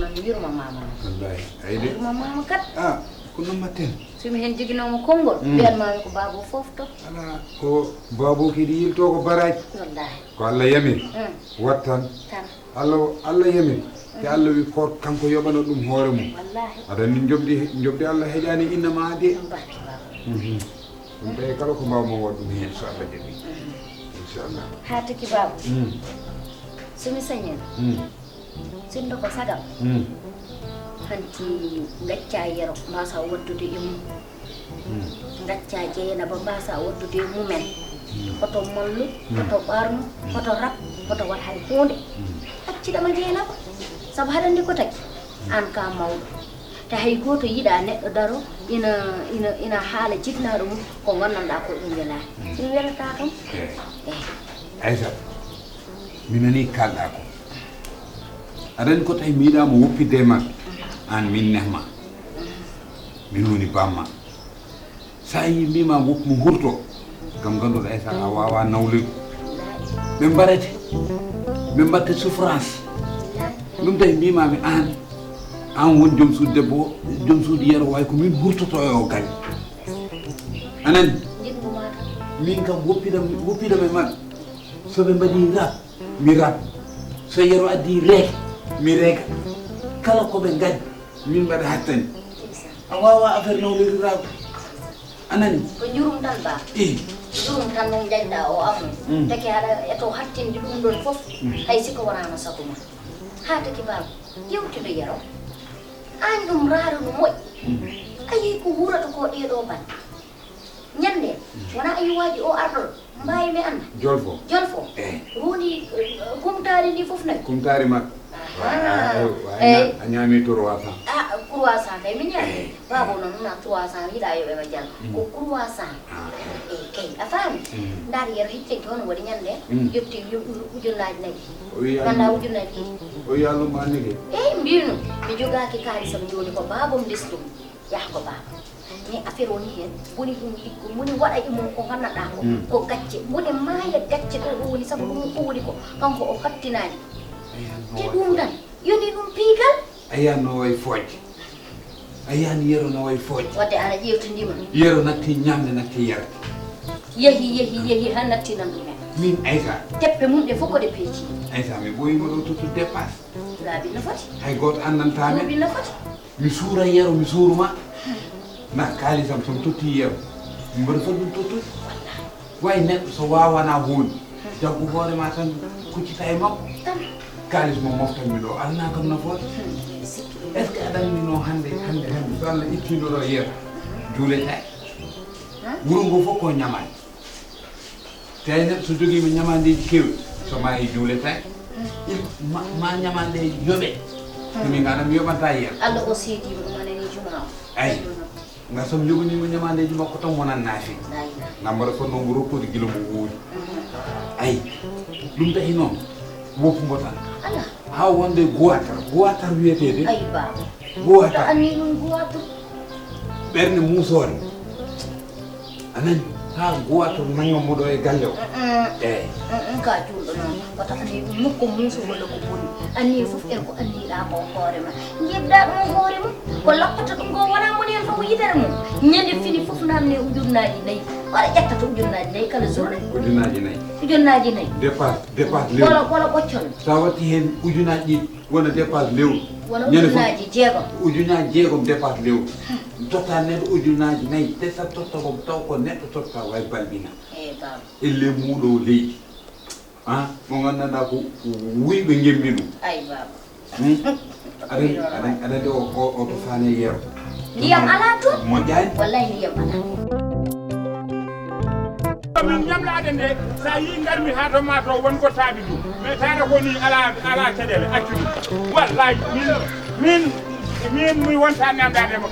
man yuruma mama wallahi ayde yuruma mama kat ko nammaten sumi hen joginoma konngol biyan mami ko babo fofto ala ko babo kidi yilto ko baraji wallahi ko Allah yami wattan tan Allah yami te Allah wi ko kanko yobano dum hoore mum wallahi ada ni jobdi Allah hejani inna ma de barki babo dum tay kala ko mbaw mo wadum hen so Allah jabi inshallah hatiki babo sumi sañen sindo ko sagam hanti gacca yero mbasa waddude e mum gacca jeena ba mbasa waddude e mumen oto mollu oto ɓarnu oto rap oto wat hay hunde accidama jeena ko sabu haɗandi ko taki an ka mawɗo te hay goto yiɗa neɗɗo daro ina haala jitnaɗo mum ko gandanɗa ko ɗum welani ɗum welata kam Aïssa mi nani kalɗa ko aɗani ko tawi miiɗama woppide ma an min nehma min woni bamma sa yi mbima woppu hurto kam ganduɗa Aïssa a wawa nawlide ɓe mbarete ɓe mbatte souffrance ɗum tawi mbimami an woni joom suudu debbo joom suudu yero way ko min hurtoto e o galle anani min kam woppidam e mabɓe soɓe mbaɗi rap mi rap so yero addi reega mi reega kala koɓe gaddi min mbaɗa hattani a wawa affaire nawlirirago anani ko jurum tan ba jurum tan non jaƴɗa o amu taki haɗa eto hattinde ɗum ɗon foof hay siko wonano sago ma ha taki baba yewtude yero an ɗum raaro no moƴƴi ayi ko wurata ko ɗeɗo ban ñande wona ayiwaji o arɗol mbawi mi anda jolfo ruuni kumtari ndi foof nayi kumtari makko a ñaami 300 croissant kay mi ñaami babo noon na 300 yiɗa yoɓema jang ko croissant kay a faami ndaar yero heccenki hono waɗi ñande yetti ujunnaji nayyi ganda ujunnaji o yalluma nigi mbino mi jogaki kaalisam joni ko babom desdum yaha ko baba ni affaire woni hen woni ɗum liggo moni waɗa e mum ko gandanɗa ko gacce moni maaya gacce ɗo woni saabu ɗum ko woni ko kanko o hattinani te ɗum tan yoni ɗum piigal ayan no way fojje ayan yero no way fojje wadde ana ƴewtidima yero natti ñamde natti yarde yehi han natti nan ɗum hen min Aïssa teppe mum ɗe fof koɗe peeci Aïssa mi ɓoyimo ɗo tuttu dépasse laabi no foti hay goto andantami laabi no foti mi suura yero mi suuruma na kaalisam somi totti yero mi mbaɗa foti ɗum tottude way neɗɗo so wawana hunde jaggu hoorema tan kuccita e makko kaalis mo moftanmi ɗo alana kam nafoore est ce que aɗanni no hande so Allah ittino ɗo yero juuletake wuro ngo fof ko ñamani tawi neɗɗo so joguima ñamandeji kewɗi so maayi juuletake ma ñamande yoɓe min gaɗa mi yoɓanta yero Allah o seedima ɗum anani juma o ayi nga somi jogonima ñamandeji makko tan wonan naafi ngam mbaɗa fonno ngo rokkude guila mo wuuri ayi ɗum tahi noon woppugo tan ha wonde gowatar wiyetede ayi baba gowatar anni ɗum gowatar ɓerde musore anani ha gowatar nangamo ɗo e galle o eyi ka julɗo noon wata anni ɗum nokko muuso walla ko boni anni fof en ko anniɗa ko hoore ma jebɗa ɗum hoore mum ko lappata ɗum ko wona moni hen fof yitere mum ñande fini fof namne ujunnaji nayyi waɗa ƴettata ujunnaji nayyi kala journée ujunnaji nayyi dépasse lewru wala ɓoccol sa watti hen ujunaji ɗiɗi wona dépasse lewru wona ujunnaji jeegom ujunaji jeegom dépasse lewru totta neɗɗo ujunaji nayyi te sa totta ko taw ko neɗɗo totta way balɗina elle muɗo leydi mo gandanɗa ko wuyɓe gemmi ɗum ay baba aɗa de o to fane yero ndiyam ala toon moƴƴani wallay ndiyam ala min ñamlade nde sa yi garmi ha to ma to wonko taabi ɗum mais tawata koni ala caɗele accu ɗum wallahi min mi wonta namdademo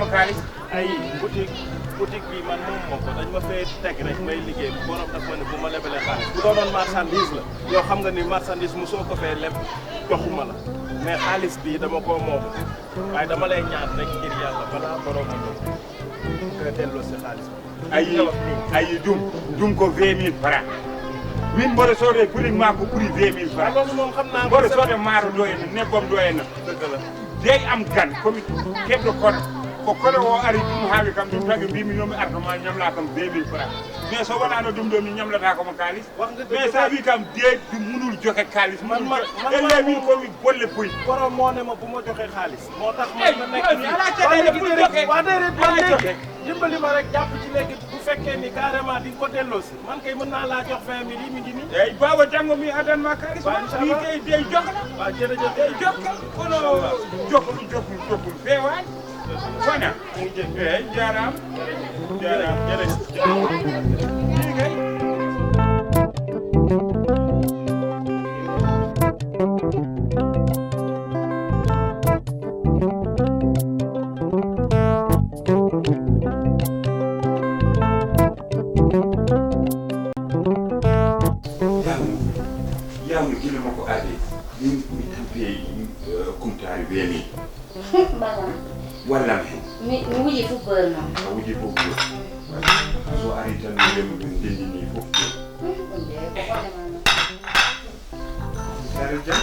kalis ayi boutique bi man moom moo ko dañ ma fee teg rek may liggéey borom daf ma ne bu ma lebalee xaalis bu doonoon marchandise la yow xam nga ni marchandise mu soo ko fee leb joxuma la mais xaalis bi dama koo moom waaye dama lay ñaan rek ngir yàlla balaa borom a ñëw nga delloo si xaalis bi ayi dum ko 20 000 francs min mboɗo soode prix ma ko prix 20 000 francs loolu moom xam naa mboɗo soode maaro ɗo henna nebbam ɗo henna dëgg la dey am gan komi keɓɗo koɗo ko koɗo o ari ɗum haawi kam ɗum tagi mbimi nomi ardoma ñamla kam 20 000 francs mais so waɗano ɗum ɗo mi ñamlata komo kalis mais sa wi kam deej ɗum munul joxe kalis elle min komi bolle puy borom moo ne ma bu ma joxe xaalis moo tax ma nekk nii ala caɗele puy joxe waa déedéet dimbali ma rek jàpp ci léegi bu fekkee ni carrément di ko delloo si man kay mën naa laa jox 20 000 yi mi ngi nii eyyi baba janggo mi adanma kalis mi kay dey jokla waaw jërëjëf dey jokka kono jokkul fewani fona eyyi jarama jërëjëf yawno gila makko ade min mi tampe kumtari weemi Mbagam. wallam hen Mi wuji fu beur non. a wuji fof so ari tan mi wema ɗum ndendini fof Onde ko wala man. sare jam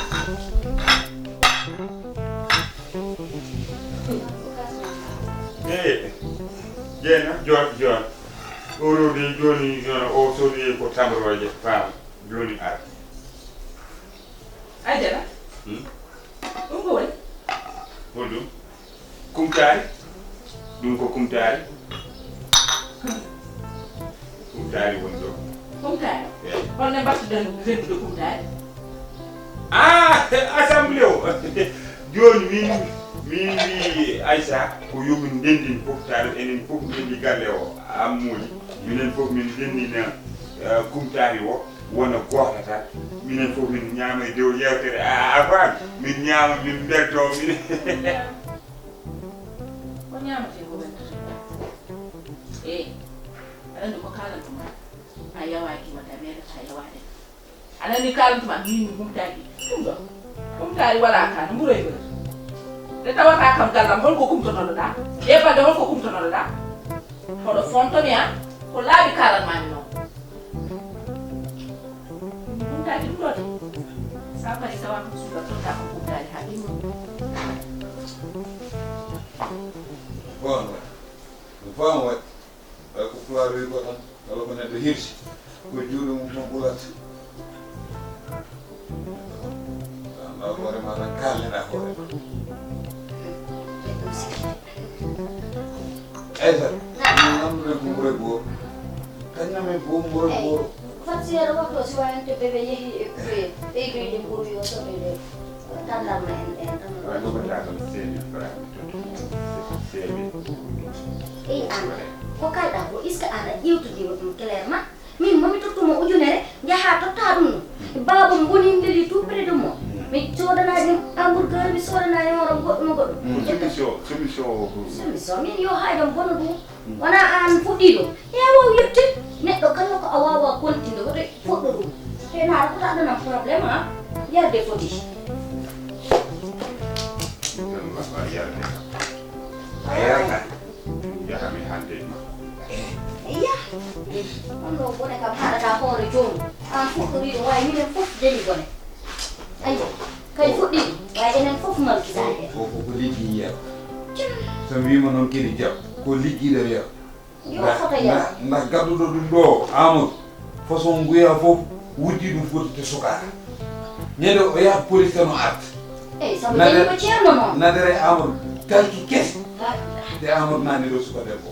jeena jot orodi joni o sodi ko tamboroje faam joni ar Aïdara. Ɗum ko woni? hoɗum kumtari ɗum ko kumtari kumtari woni ɗo Kumtaari. eyyi Holno mbattuɗen rentude kumtaari? assemblé o joni min wi Aissa ko yomin ndendin fof taade enen fof ndendi galle o ammuli minen fof min ndendina kumtari o wona goto tan minen fof min ñaama e dow yewtere a faami min ñaama min belto min Ko ñaamatee ko weltata? Aɗa anndi ko kaalantuma a yawaaki wadde a meeɗataa yawaade. Aɗa anndi kaalantuma min mi kumtaaki ɗum ɗo kumtaari walaa kaa no mburoy ɓeur nde tawataa kam gallam holko kumtotoɗoɗaa ƴeɓɓande holko kumtotoɗoɗaa hoɗo fontomi a ko laaɓi kaalanmaami noon kumtaaki ɗum ɗo de sa pari tawa ko suuka totta ko kumtaari haa ɗimmo fam wat ko pulaar wi ko tan kala ko neɗɗo hirsi ko juuɗe mum tan ɓulata anda hoore ma tan kalneɗa hoore ma eysa namdude ko ɓuure gooro kañamen fof ɓuure gooro Fatsiyara waktu si wayan te bebe yehi e pre ɓeydoyde mburu yo soɓede tandarma en wa jogata kam 5000 francs seemi eyi an ko kalɗa ko est ce que an a ƴewtodima ɗum clairement min momi tottuma ujunere jaha totta ɗum no baba boni ndeli tout près de moi mi sodanani hamburger mi sodanani hono goɗɗum goɗɗum solution min yo haydam bono ɗum wona an fuɗɗi ɗum hewo yettin neɗɗo kala ko a wawa continde woto fuɗɗo ɗum teno aɗa fota ɗonam probléme a yarde foti yarde a yarata jahami hande ma iya on ɗo bone kam haɗata hoore joni an fuɗɗori ɗum wawi minen fof deli bone ayi kay fuɗɗi ɗum wawi enen fof malkita hen ko liggi yiyata so wima noon kedi jaw ko liggiɗo wiya yo fota yaw ndax gadduɗo ɗum ɗo Amadou façon guya fof wuddi ɗum foti to sukaka ñande o yaha police tan o arta eyi sabu dañi ko ceerno noon nadere Amadou kalki kese te Amadou nani ɗo suka debbo